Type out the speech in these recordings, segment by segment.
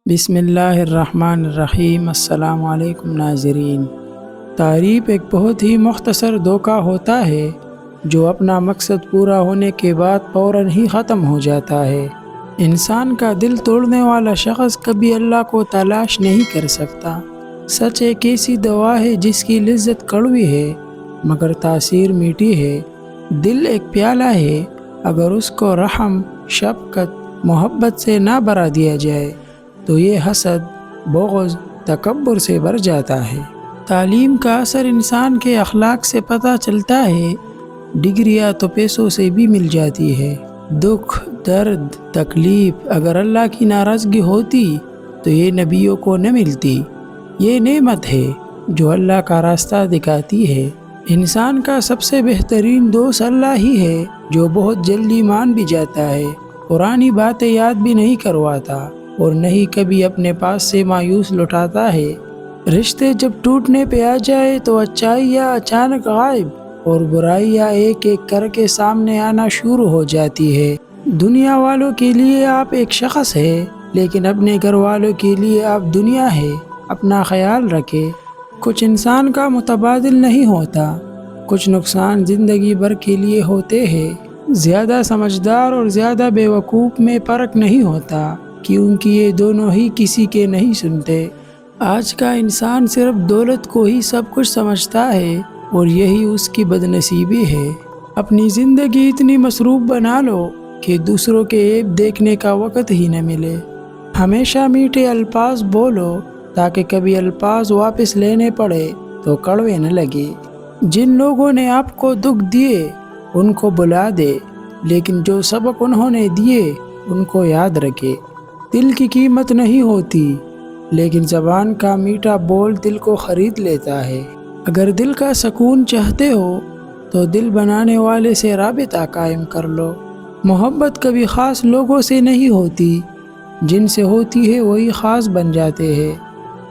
بسم اللہ الرحمن الرحیم۔ السلام علیکم ناظرین۔ تعریف ایک بہت ہی مختصر دھوکہ ہوتا ہے جو اپنا مقصد پورا ہونے کے بعد فوراً ہی ختم ہو جاتا ہے۔ انسان کا دل توڑنے والا شخص کبھی اللہ کو تلاش نہیں کر سکتا۔ سچ ایک ایسی دوا ہے جس کی لذت کڑوی ہے مگر تاثیر میٹھی ہے۔ دل ایک پیالہ ہے، اگر اس کو رحم، شفقت، محبت سے نہ بھرا دیا جائے تو یہ حسد، بغض، تکبر سے بھر جاتا ہے۔ تعلیم کا اثر انسان کے اخلاق سے پتہ چلتا ہے۔ ڈگریاں تو پیسوں سے بھی مل جاتی ہے۔ دکھ، درد، تکلیف اگر اللہ کی ناراضگی ہوتی تو یہ نبیوں کو نہ ملتی۔ یہ نعمت ہے جو اللہ کا راستہ دکھاتی ہے۔ انسان کا سب سے بہترین دوست اللہ ہی ہے جو بہت جلدی مان بھی جاتا ہے، پرانی باتیں یاد بھی نہیں کرواتا اور نہیں کبھی اپنے پاس سے مایوس لوٹاتا ہے۔ رشتے جب ٹوٹنے پہ آ جائے تو اچھائیاں اچانک غائب اور برائیاں ایک ایک کر کے سامنے آنا شروع ہو جاتی ہے۔ دنیا والوں کے لیے آپ ایک شخص ہے لیکن اپنے گھر والوں کے لیے آپ دنیا ہے۔ اپنا خیال رکھے۔ کچھ انسان کا متبادل نہیں ہوتا، کچھ نقصان زندگی بھر کے لیے ہوتے ہیں۔ زیادہ سمجھدار اور زیادہ بے وقوف میں فرق نہیں ہوتا کیونکہ یہ دونوں ہی کسی کے نہیں سنتے۔ آج کا انسان صرف دولت کو ہی سب کچھ سمجھتا ہے اور یہی اس کی بدنصیبی ہے۔ اپنی زندگی اتنی مصروف بنا لو کہ دوسروں کے عیب دیکھنے کا وقت ہی نہ ملے۔ ہمیشہ میٹھے الفاظ بولو تاکہ کبھی الفاظ واپس لینے پڑے تو کڑوے نہ لگے۔ جن لوگوں نے آپ کو دکھ دیے ان کو بلا دے، لیکن جو سبق انہوں نے دیے ان کو یاد رکھے۔ دل کی قیمت نہیں ہوتی لیکن زبان کا میٹھا بول دل کو خرید لیتا ہے۔ اگر دل کا سکون چاہتے ہو تو دل بنانے والے سے رابطہ قائم کر لو۔ محبت کبھی خاص لوگوں سے نہیں ہوتی، جن سے ہوتی ہے وہی خاص بن جاتے ہیں۔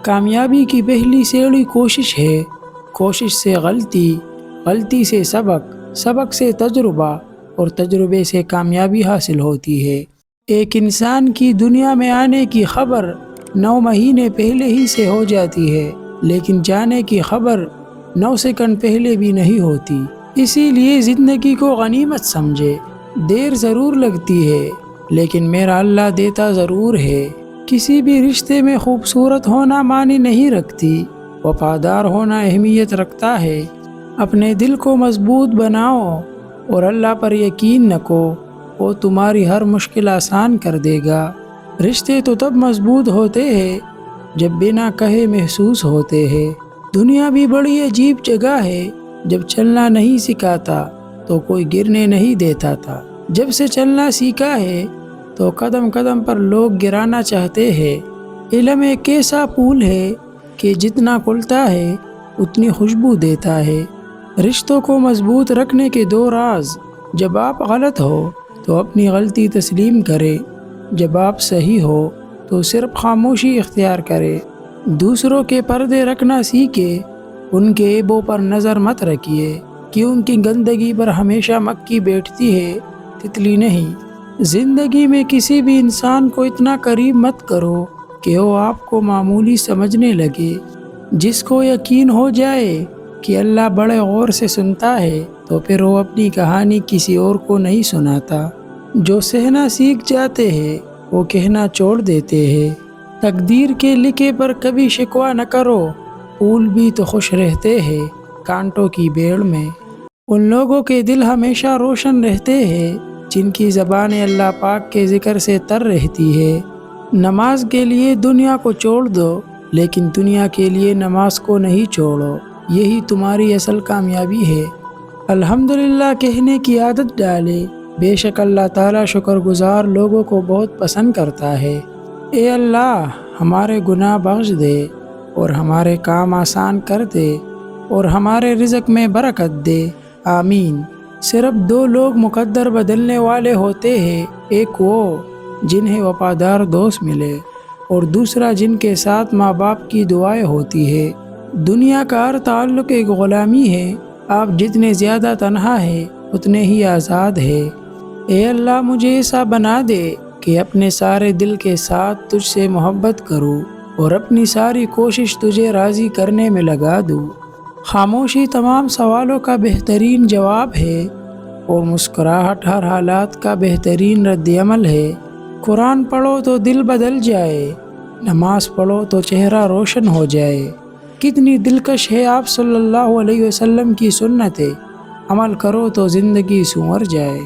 کامیابی کی پہلی سیڑھی کوشش ہے، کوشش سے غلطی، غلطی سے سبق، سبق سے تجربہ اور تجربے سے کامیابی حاصل ہوتی ہے۔ ایک انسان کی دنیا میں آنے کی خبر 9 مہینے پہلے ہی سے ہو جاتی ہے لیکن جانے کی خبر 9 سیکنڈ پہلے بھی نہیں ہوتی۔ اسی لیے زندگی کو غنیمت سمجھے۔ دیر ضرور لگتی ہے لیکن میرا اللہ دیتا ضرور ہے۔ کسی بھی رشتے میں خوبصورت ہونا معنی نہیں رکھتی، وفادار ہونا اہمیت رکھتا ہے۔ اپنے دل کو مضبوط بناؤ اور اللہ پر یقین رکھو، وہ تمہاری ہر مشکل آسان کر دے گا۔ رشتے تو تب مضبوط ہوتے ہیں جب بنا کہے محسوس ہوتے ہیں۔ دنیا بھی بڑی عجیب جگہ ہے، جب چلنا نہیں سکھاتا تو کوئی گرنے نہیں دیتا تھا، جب سے چلنا سیکھا ہے تو قدم قدم پر لوگ گرانا چاہتے ہیں۔ علم ایک ایسا پھول ہے کہ جتنا کھلتا ہے اتنی خوشبو دیتا ہے۔ رشتوں کو مضبوط رکھنے کے 2 راز: جب آپ غلط ہو تو اپنی غلطی تسلیم کرے، جب آپ صحیح ہو تو صرف خاموشی اختیار کرے۔ دوسروں کے پردے رکھنا سیکھے، ان کے عیبوں پر نظر مت رکھیے کیونکہ گندگی پر ہمیشہ مکھی بیٹھتی ہے، تتلی نہیں۔ زندگی میں کسی بھی انسان کو اتنا قریب مت کرو کہ وہ آپ کو معمولی سمجھنے لگے۔ جس کو یقین ہو جائے کہ اللہ بڑے غور سے سنتا ہے تو پھر وہ اپنی کہانی کسی اور کو نہیں سناتا۔ جو سہنا سیکھ جاتے ہیں وہ کہنا چھوڑ دیتے ہیں۔ تقدیر کے لکھے پر کبھی شکوہ نہ کرو، پھول بھی تو خوش رہتے ہیں کانٹوں کی بیڑ میں۔ ان لوگوں کے دل ہمیشہ روشن رہتے ہیں جن کی زبانیں اللہ پاک کے ذکر سے تر رہتی ہے۔ نماز کے لیے دنیا کو چھوڑ دو لیکن دنیا کے لیے نماز کو نہیں چھوڑو، یہی تمہاری اصل کامیابی ہے۔ الحمدللہ کہنے کی عادت ڈالے، بے شک اللہ تعالیٰ شکر گزار لوگوں کو بہت پسند کرتا ہے۔ اے اللہ ہمارے گناہ بخش دے اور ہمارے کام آسان کر دے اور ہمارے رزق میں برکت دے، آمین۔ صرف 2 لوگ مقدر بدلنے والے ہوتے ہیں، ایک وہ جنہیں وفادار دوست ملے اور دوسرا جن کے ساتھ ماں باپ کی دعائیں ہوتی ہے۔ دنیا کا ہر تعلق ایک غلامی ہے، آپ جتنے زیادہ تنہا ہیں اتنے ہی آزاد ہیں۔ اے اللہ مجھے ایسا بنا دے کہ اپنے سارے دل کے ساتھ تجھ سے محبت کروں اور اپنی ساری کوشش تجھے راضی کرنے میں لگا دوں۔ خاموشی تمام سوالوں کا بہترین جواب ہے اور مسکراہٹ ہر حالات کا بہترین رد عمل ہے۔ قرآن پڑھو تو دل بدل جائے، نماز پڑھو تو چہرہ روشن ہو جائے۔ کتنی دلکش ہے آپ صلی اللہ علیہ وسلم کی سنتیں، عمل کرو تو زندگی سنور جائے۔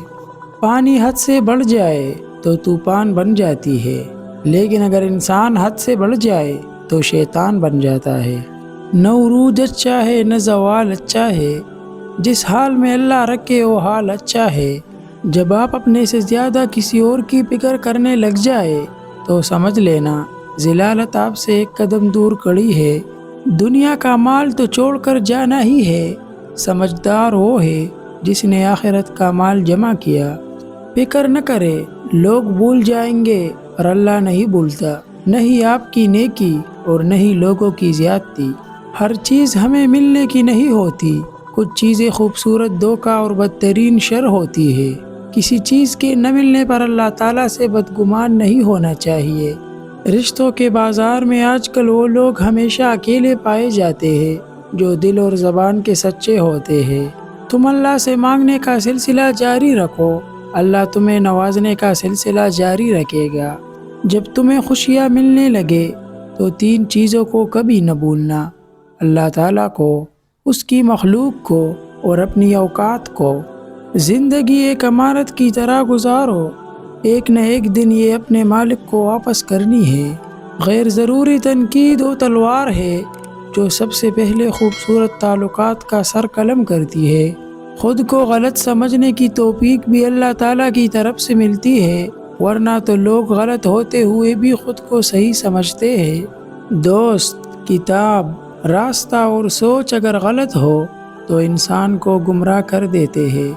پانی حد سے بڑھ جائے تو طوفان بن جاتی ہے، لیکن اگر انسان حد سے بڑھ جائے تو شیطان بن جاتا ہے۔ نہ عروج اچھا ہے نہ زوال اچھا ہے، جس حال میں اللہ رکھے وہ حال اچھا ہے۔ جب آپ اپنے سے زیادہ کسی اور کی فکر کرنے لگ جائے تو سمجھ لینا ضلالت آپ سے ایک قدم دور کھڑی ہے۔ دنیا کا مال تو چھوڑ کر جانا ہی ہے، سمجھدار وہ ہے جس نے آخرت کا مال جمع کیا۔ فکر نہ کرے، لوگ بھول جائیں گے اور اللہ نہیں بھولتا، نہیں آپ کی نیکی اور نہیں لوگوں کی زیادتی۔ ہر چیز ہمیں ملنے کی نہیں ہوتی، کچھ چیزیں خوبصورت دھوکہ اور بدترین شر ہوتی ہے۔ کسی چیز کے نہ ملنے پر اللہ تعالیٰ سے بدگمان نہیں ہونا چاہیے۔ رشتوں کے بازار میں آج کل وہ لوگ ہمیشہ اکیلے پائے جاتے ہیں جو دل اور زبان کے سچے ہوتے ہیں۔ تم اللہ سے مانگنے کا سلسلہ جاری رکھو، اللہ تمہیں نوازنے کا سلسلہ جاری رکھے گا۔ جب تمہیں خوشیاں ملنے لگے تو 3 چیزوں کو کبھی نہ بھولنا: اللہ تعالیٰ کو، اس کی مخلوق کو اور اپنی اوقات کو۔ زندگی ایک امانت کی طرح گزارو، ایک نہ ایک دن یہ اپنے مالک کو واپس کرنی ہے۔ غیر ضروری تنقید وہ تلوار ہے جو سب سے پہلے خوبصورت تعلقات کا سر قلم کرتی ہے۔ خود کو غلط سمجھنے کی توفیق بھی اللہ تعالیٰ کی طرف سے ملتی ہے، ورنہ تو لوگ غلط ہوتے ہوئے بھی خود کو صحیح سمجھتے ہیں۔ دوست، کتاب، راستہ اور سوچ اگر غلط ہو تو انسان کو گمراہ کر دیتے ہیں۔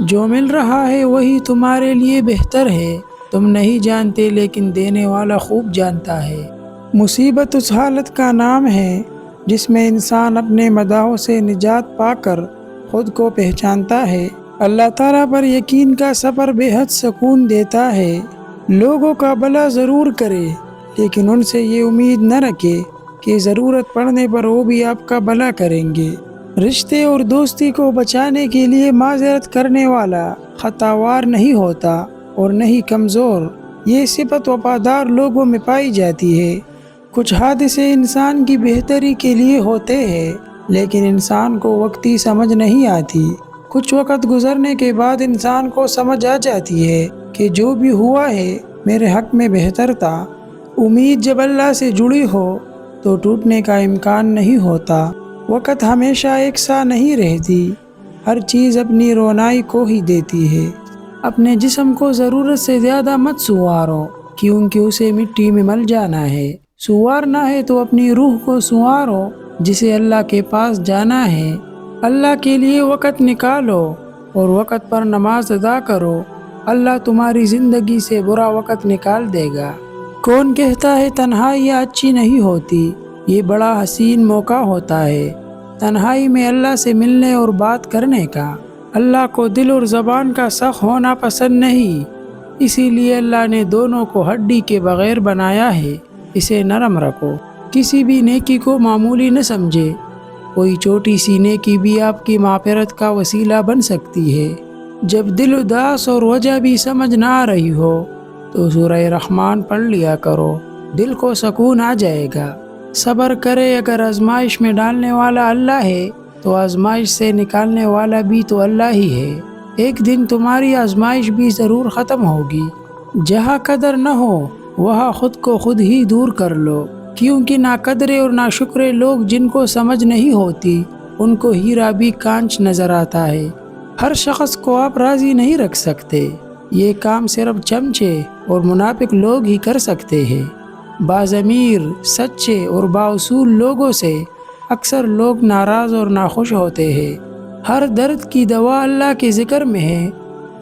جو مل رہا ہے وہی تمہارے لیے بہتر ہے، تم نہیں جانتے لیکن دینے والا خوب جانتا ہے۔ مصیبت اس حالت کا نام ہے جس میں انسان اپنے مداحوں سے نجات پا کر خود کو پہچانتا ہے۔ اللہ تعالیٰ پر یقین کا سفر بے حد سکون دیتا ہے۔ لوگوں کا بھلا ضرور کرے، لیکن ان سے یہ امید نہ رکھے کہ ضرورت پڑنے پر وہ بھی آپ کا بھلا کریں گے۔ رشتے اور دوستی کو بچانے کے لیے معذرت کرنے والا خطاوار نہیں ہوتا اور نہیں کمزور، یہ صفت وفادار لوگوں میں پائی جاتی ہے۔ کچھ حادثے انسان کی بہتری کے لیے ہوتے ہیں، لیکن انسان کو وقتی سمجھ نہیں آتی۔ کچھ وقت گزرنے کے بعد انسان کو سمجھ آ جاتی ہے کہ جو بھی ہوا ہے میرے حق میں بہتر تھا۔ امید جب اللہ سے جڑی ہو تو ٹوٹنے کا امکان نہیں ہوتا۔ وقت ہمیشہ ایک سا نہیں رہتی، ہر چیز اپنی رونائی کو ہی دیتی ہے۔ اپنے جسم کو ضرورت سے زیادہ مت سنوارو، کیونکہ اسے مٹی میں مل جانا ہے۔ سنوارنا ہے تو اپنی روح کو سنوارو جسے اللہ کے پاس جانا ہے۔ اللہ کے لیے وقت نکالو اور وقت پر نماز ادا کرو، اللہ تمہاری زندگی سے برا وقت نکال دے گا۔ کون کہتا ہے تنہائی اچھی نہیں ہوتی؟ یہ بڑا حسین موقع ہوتا ہے تنہائی میں اللہ سے ملنے اور بات کرنے کا۔ اللہ کو دل اور زبان کا سخت ہونا پسند نہیں، اسی لیے اللہ نے دونوں کو ہڈی کے بغیر بنایا ہے۔ اسے نرم رکھو، کسی بھی نیکی کو معمولی نہ سمجھے، کوئی چھوٹی سی نیکی بھی آپ کی مغفرت کا وسیلہ بن سکتی ہے۔ جب دل اداس اور وجہ بھی سمجھ نہ آ رہی ہو تو سورہ رحمان پڑھ لیا کرو، دل کو سکون آ جائے گا۔ صبر کرے، اگر آزمائش میں ڈالنے والا اللہ ہے تو آزمائش سے نکالنے والا بھی تو اللہ ہی ہے۔ ایک دن تمہاری آزمائش بھی ضرور ختم ہوگی۔ جہاں قدر نہ ہو وہاں خود کو خود ہی دور کر لو، کیونکہ ناقدرے اور ناشکرے لوگ جن کو سمجھ نہیں ہوتی ان کو ہیرا بھی کانچ نظر آتا ہے۔ ہر شخص کو آپ راضی نہیں رکھ سکتے، یہ کام صرف چمچے اور منافق لوگ ہی کر سکتے ہیں۔ باضمیر، سچے اور بااصول لوگوں سے اکثر لوگ ناراض اور ناخوش ہوتے ہیں۔ ہر درد کی دوا اللہ کے ذکر میں ہے،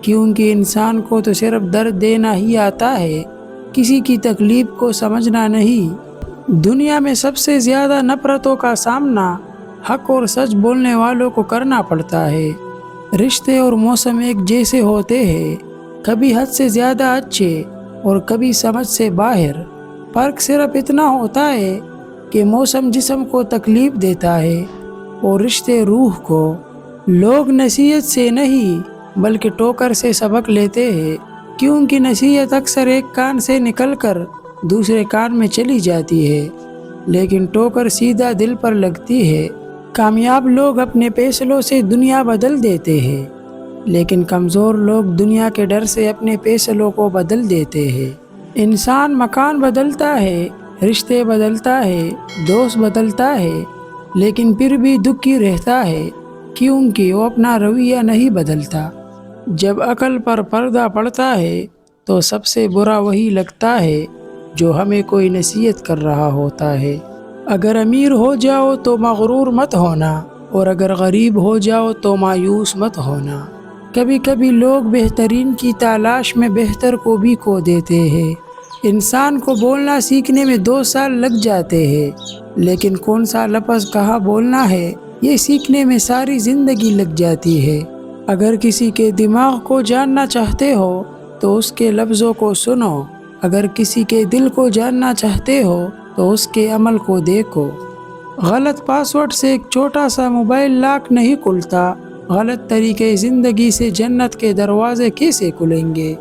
کیونکہ انسان کو تو صرف درد دینا ہی آتا ہے، کسی کی تکلیف کو سمجھنا نہیں۔ دنیا میں سب سے زیادہ نفرتوں کا سامنا حق اور سچ بولنے والوں کو کرنا پڑتا ہے۔ رشتے اور موسم ایک جیسے ہوتے ہیں، کبھی حد سے زیادہ اچھے اور کبھی سمجھ سے باہر۔ فرق صرف اتنا ہوتا ہے کہ موسم جسم کو تکلیف دیتا ہے اور رشتے روح کو۔ لوگ نصیحت سے نہیں بلکہ ٹوکر سے سبق لیتے ہیں، کیونکہ نصیحت اکثر ایک کان سے نکل کر دوسرے کان میں چلی جاتی ہے، لیکن ٹوکر سیدھا دل پر لگتی ہے۔ کامیاب لوگ اپنے فیصلوں سے دنیا بدل دیتے ہیں، لیکن کمزور لوگ دنیا کے ڈر سے اپنے فیصلوں کو بدل دیتے ہیں۔ انسان مکان بدلتا ہے، رشتے بدلتا ہے، دوست بدلتا ہے، لیکن پھر بھی دکھی رہتا ہے کیونکہ وہ اپنا رویہ نہیں بدلتا۔ جب عقل پر پردہ پڑتا ہے تو سب سے برا وہی لگتا ہے جو ہمیں کوئی نصیحت کر رہا ہوتا ہے۔ اگر امیر ہو جاؤ تو مغرور مت ہونا، اور اگر غریب ہو جاؤ تو مایوس مت ہونا۔ کبھی کبھی لوگ بہترین کی تلاش میں بہتر کو بھی کھو دیتے ہیں۔ انسان کو بولنا سیکھنے میں 2 سال لگ جاتے ہیں، لیکن کون سا لفظ کہاں بولنا ہے یہ سیکھنے میں ساری زندگی لگ جاتی ہے۔ اگر کسی کے دماغ کو جاننا چاہتے ہو تو اس کے لفظوں کو سنو، اگر کسی کے دل کو جاننا چاہتے ہو تو اس کے عمل کو دیکھو۔ غلط پاسورڈ سے ایک چھوٹا سا موبائل لاک نہیں کھلتا، غلط طریقے زندگی سے جنت کے دروازے کیسے کھلیں گے؟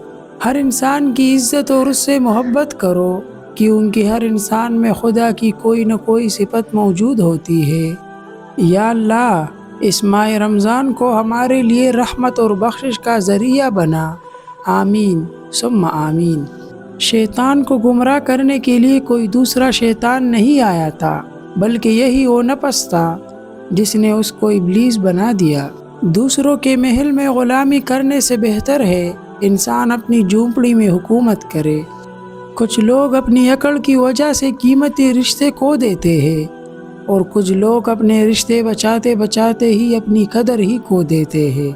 ہر انسان کی عزت اور اس سے محبت کرو، کیونکہ ہر انسان میں خدا کی کوئی نہ کوئی صفت موجود ہوتی ہے۔ یا اللہ، اس ماہ رمضان کو ہمارے لیے رحمت اور بخشش کا ذریعہ بنا، آمین ثم آمین۔ شیطان کو گمراہ کرنے کے لیے کوئی دوسرا شیطان نہیں آیا تھا، بلکہ یہی وہ نفس تھا جس نے اس کو ابلیس بنا دیا۔ دوسروں کے محل میں غلامی کرنے سے بہتر ہے انسان اپنی جھونپڑی میں حکومت کرے۔ کچھ لوگ اپنی عقل کی وجہ سے قیمتی رشتے کھو دیتے ہیں، اور کچھ لوگ اپنے رشتے بچاتے بچاتے ہی اپنی قدر ہی کھو دیتے ہیں۔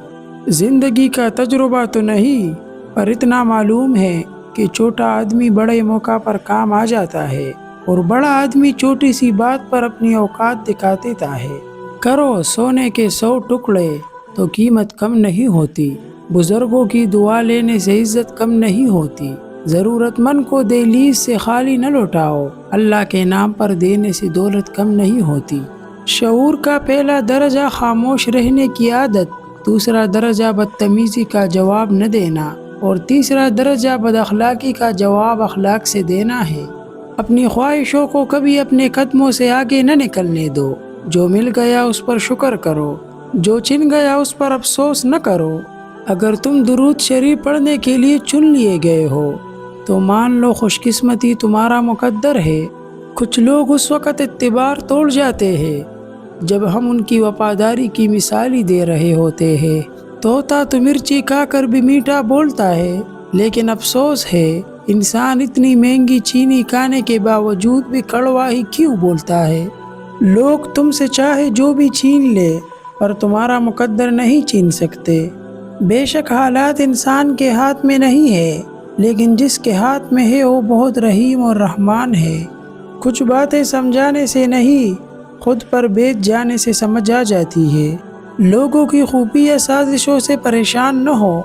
زندگی کا تجربہ تو نہیں، پر اتنا معلوم ہے کہ چھوٹا آدمی بڑے موقع پر کام آ جاتا ہے، اور بڑا آدمی چھوٹی سی بات پر اپنی اوقات دکھا دیتا ہے۔ کرو سونے کے 100 ٹکڑے تو قیمت کم نہیں ہوتی، بزرگوں کی دعا لینے سے عزت کم نہیں ہوتی، ضرورت مند کو دہلیز سے خالی نہ لوٹاؤ، اللہ کے نام پر دینے سے دولت کم نہیں ہوتی۔ شعور کا پہلا درجہ خاموش رہنے کی عادت، دوسرا درجہ بدتمیزی کا جواب نہ دینا، اور تیسرا درجہ بد اخلاقی کا جواب اخلاق سے دینا ہے۔ اپنی خواہشوں کو کبھی اپنے قدموں سے آگے نہ نکلنے دو، جو مل گیا اس پر شکر کرو، جو چھن گیا اس پر افسوس نہ کرو۔ اگر تم درود شریف پڑھنے کے لیے چن لیے گئے ہو تو مان لو خوش قسمتی تمہارا مقدر ہے۔ کچھ لوگ اس وقت اعتبار توڑ جاتے ہیں جب ہم ان کی وفاداری کی مثال ہی دے رہے ہوتے ہیں۔ طوطا تو مرچی کھا کر بھی میٹھا بولتا ہے، لیکن افسوس ہے انسان اتنی مہنگی چینی کھانے کے باوجود بھی کڑوا ہی کیوں بولتا ہے۔ لوگ تم سے چاہے جو بھی چھین لے پر تمہارا مقدر نہیں چھین سکتے۔ بے شک حالات انسان کے ہاتھ میں نہیں ہے، لیکن جس کے ہاتھ میں ہے وہ بہت رحیم اور رحمان ہے۔ کچھ باتیں سمجھانے سے نہیں، خود پر بیت جانے سے سمجھ آ جاتی ہے۔ لوگوں کی خوبی یا سازشوں سے پریشان نہ ہو،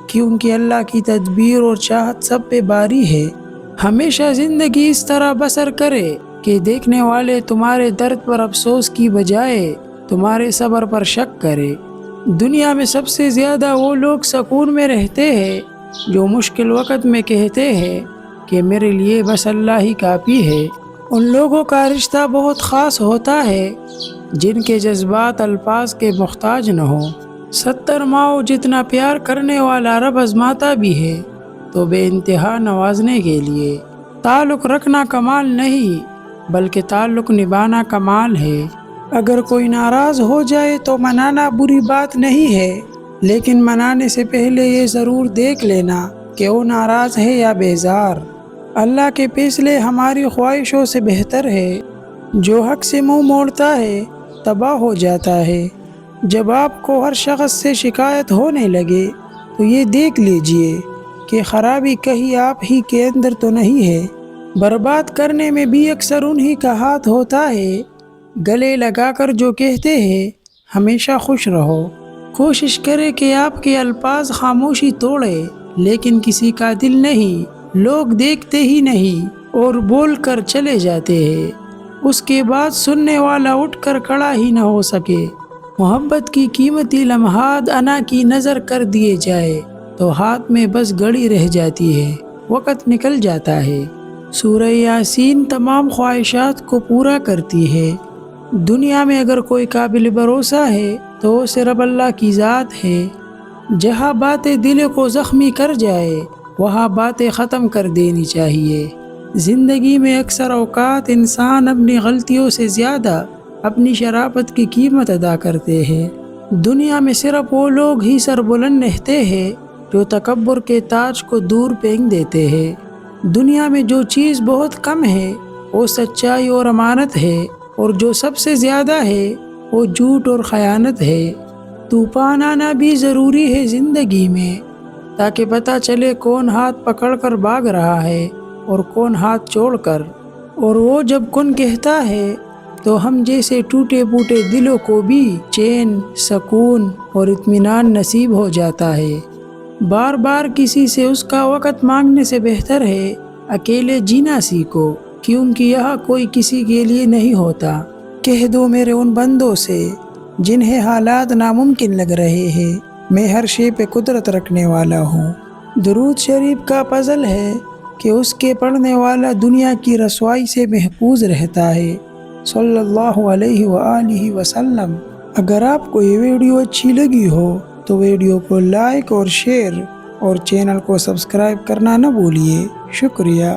کیونکہ اللہ کی تدبیر اور چاہت سب پہ باری ہے۔ ہمیشہ زندگی اس طرح بسر کرے کہ دیکھنے والے تمہارے درد پر افسوس کی بجائے تمہارے صبر پر شک کرے۔ دنیا میں سب سے زیادہ وہ لوگ سکون میں رہتے ہیں جو مشکل وقت میں کہتے ہیں کہ میرے لیے بس اللہ ہی کافی ہے۔ ان لوگوں کا رشتہ بہت خاص ہوتا ہے جن کے جذبات الفاظ کے محتاج نہ ہوں۔ 70 ماؤں جتنا پیار کرنے والا رب آزماتا بھی ہے تو بے انتہا نوازنے کے لیے۔ تعلق رکھنا کمال نہیں بلکہ تعلق نبھانا کمال ہے۔ اگر کوئی ناراض ہو جائے تو منانا بری بات نہیں ہے، لیکن منانے سے پہلے یہ ضرور دیکھ لینا کہ وہ ناراض ہے یا بیزار۔ اللہ کے فیصلے ہماری خواہشوں سے بہتر ہے۔ جو حق سے منہ موڑتا ہے تباہ ہو جاتا ہے۔ جب آپ کو ہر شخص سے شکایت ہونے لگے تو یہ دیکھ لیجئے کہ خرابی کہیں آپ ہی کے اندر تو نہیں ہے۔ برباد کرنے میں بھی اکثر انہی کا ہاتھ ہوتا ہے۔ گلے لگا کر جو کہتے ہیں ہمیشہ خوش رہو۔ کوشش کرے کہ آپ کے الفاظ خاموشی توڑے، لیکن کسی کا دل نہیں، لوگ دیکھتے ہی نہیں اور بول کر چلے جاتے ہیں، اس کے بعد سننے والا اٹھ کر کھڑا ہی نہ ہو سکے۔ محبت کی قیمتی لمحات انا کی نظر کر دیے جائے تو ہاتھ میں بس گھڑی رہ جاتی ہے، وقت نکل جاتا ہے۔ سورہ یاسین تمام خواہشات کو پورا کرتی ہے۔ دنیا میں اگر کوئی قابل بھروسہ ہے تو وہ صرف اللہ کی ذات ہے۔ جہاں باتیں دل کو زخمی کر جائے وہاں باتیں ختم کر دینی چاہیے۔ زندگی میں اکثر اوقات انسان اپنی غلطیوں سے زیادہ اپنی شرافت کی قیمت ادا کرتے ہیں۔ دنیا میں صرف وہ لوگ ہی سر بلند رہتے ہیں جو تکبر کے تاج کو دور پھینک دیتے ہیں۔ دنیا میں جو چیز بہت کم ہے وہ سچائی اور امانت ہے، اور جو سب سے زیادہ ہے وہ جھوٹ اور خیانت ہے۔ طوفان آنا بھی ضروری ہے زندگی میں، تاکہ پتہ چلے کون ہاتھ پکڑ کر بھاگ رہا ہے اور کون ہاتھ چھوڑ کر۔ اور وہ جب کن کہتا ہے تو ہم جیسے ٹوٹے پھوٹے دلوں کو بھی چین، سکون اور اطمینان نصیب ہو جاتا ہے۔ بار بار کسی سے اس کا وقت مانگنے سے بہتر ہے اکیلے جینا سیکھو، کیونکہ یہاں کوئی کسی کے لیے نہیں ہوتا۔ کہہ دو میرے ان بندوں سے جنہیں حالات ناممکن لگ رہے ہیں، میں ہر شے پہ قدرت رکھنے والا ہوں۔ درود شریف کا فضل ہے کہ اس کے پڑھنے والا دنیا کی رسوائی سے محفوظ رہتا ہے، صلی اللہ علیہ وآلہ وسلم۔ اگر آپ کو یہ ویڈیو اچھی لگی ہو تو ویڈیو کو لائک اور شیئر اور چینل کو سبسکرائب کرنا نہ بھولیے۔ شکریہ۔